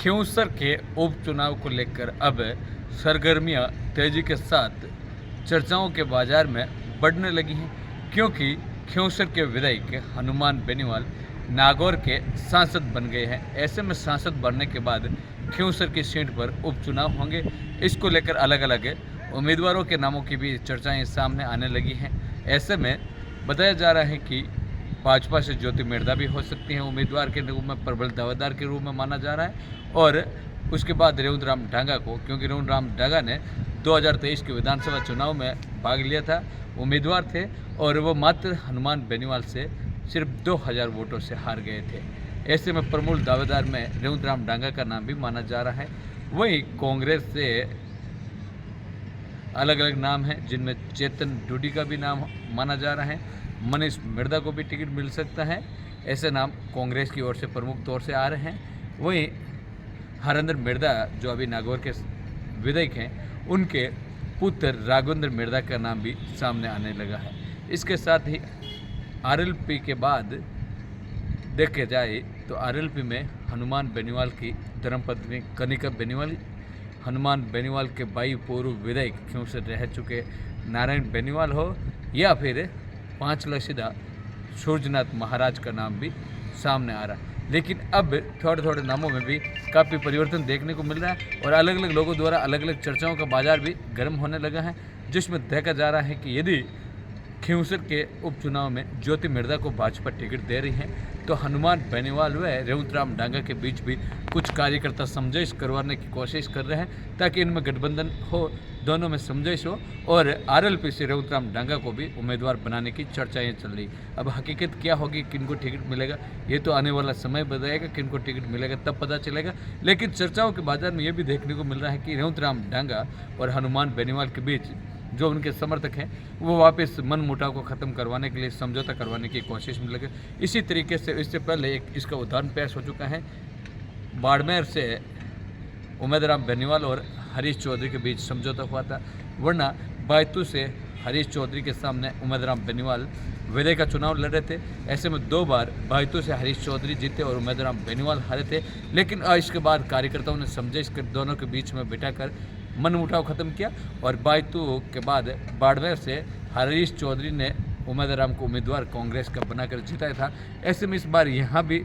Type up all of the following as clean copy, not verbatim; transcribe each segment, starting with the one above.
खिंवसर के उपचुनाव को लेकर अब सरगर्मियां तेजी के साथ चर्चाओं के बाजार में बढ़ने लगी हैं, क्योंकि खिंवसर के विधायक हनुमान बेनीवाल नागौर के सांसद बन गए हैं। ऐसे में सांसद बनने के बाद खिंवसर की सीट पर उपचुनाव होंगे। इसको लेकर अलग अलग उम्मीदवारों के नामों की भी चर्चाएं सामने आने लगी हैं। ऐसे में बताया जा रहा है कि भाजपा से ज्योति मिर्धा भी हो सकती हैं उम्मीदवार के रूप में, प्रबल दावेदार के रूप में माना जा रहा है। और उसके बाद रेवंत राम डांगा को, क्योंकि रेवंत राम डांगा ने 2023 के विधानसभा चुनाव में भाग लिया था, उम्मीदवार थे, और वो मात्र हनुमान बेनीवाल से सिर्फ 2000 वोटों से हार गए थे। ऐसे में प्रमुख दावेदार में रेवंत राम डांगा का नाम भी माना जा रहा है। वहीं कांग्रेस से अलग अलग नाम हैं, जिनमें चेतन डूडी का भी नाम माना जा रहा है। मनीष मिर्धा को भी टिकट मिल सकता है। ऐसे नाम कांग्रेस की ओर से प्रमुख तौर से आ रहे हैं। वहीं हरेंद्र मिर्धा जो अभी नागौर के विधायक हैं, उनके पुत्र राघवेंद्र मिर्धा का नाम भी सामने आने लगा है। इसके साथ ही आरएलपी के बाद देखे जाए तो आरएलपी में हनुमान बेनीवाल की धर्मपत्नी कनिका बेनीवाल, हनुमान बेनीवाल के भाई पूर्व विधायक खिंवसर रह चुके नारायण बेनीवाल हो, या फिर पांचलसीदा सूर्यनाथ महाराज का नाम भी सामने आ रहा है। लेकिन अब थोड़े थोड़े नामों में भी काफ़ी परिवर्तन देखने को मिल रहा है, और अलग अलग लोगों द्वारा अलग अलग चर्चाओं का बाजार भी गर्म होने लगा है, जिसमें देखा जा रहा है कि यदि खिंवसर के उपचुनाव में ज्योति मिर्धा को भाजपा टिकट दे रही है, तो हनुमान बेनीवाल व रेवंत राम डांगा के बीच भी कुछ कार्यकर्ता समझाइश करवाने की कोशिश कर रहे हैं, ताकि इनमें गठबंधन हो, दोनों में समझाइश हो, और आरएलपी से रेवंत राम डांगा को भी उम्मीदवार बनाने की चर्चाएं चल रही। अब हकीकत क्या होगी, किनको टिकट मिलेगा, ये तो आने वाला समय बताएगा। किनको टिकट मिलेगा तब पता चलेगा। लेकिन चर्चाओं के बाजार में ये भी देखने को मिल रहा है कि रेवंत राम डांगा और हनुमान बेनीवाल के बीच जो उनके समर्थक हैं, वो वापस मन मुटाव को ख़त्म करवाने के लिए समझौता करवाने की कोशिश में लगे। इसी तरीके से इससे पहले एक इसका उदाहरण पेश हो चुका है। बाड़मेर से उमेद राम बेनीवाल और हरीश चौधरी के बीच समझौता हुआ था, वरना बैतूल से हरीश चौधरी के सामने उमेद राम बेनीवाल विधायक का चुनाव लड़ रहे थे। ऐसे में 2 बार बैतूल से हरीश चौधरी जीते और उमेद राम बेनीवाल हारे थे। लेकिन इसके बाद कार्यकर्ताओं ने समझाइश कर दोनों के बीच में बिठाकर मन मुटाव खत्म किया, और बैतूल के बाद बाड़मेर से हरीश चौधरी ने उमेद राम को उम्मीदवार कांग्रेस का बनाकर जिताया था। ऐसे में इस बार यहाँ भी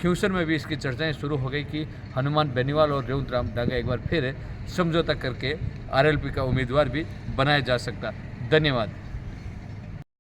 खिंवसर में भी इसकी चर्चाएं शुरू हो गई कि हनुमान बेनीवाल और रेवंत राम डांगा एक बार फिर समझौता करके आरएलपी का उम्मीदवार भी बनाया जा सकता। धन्यवाद।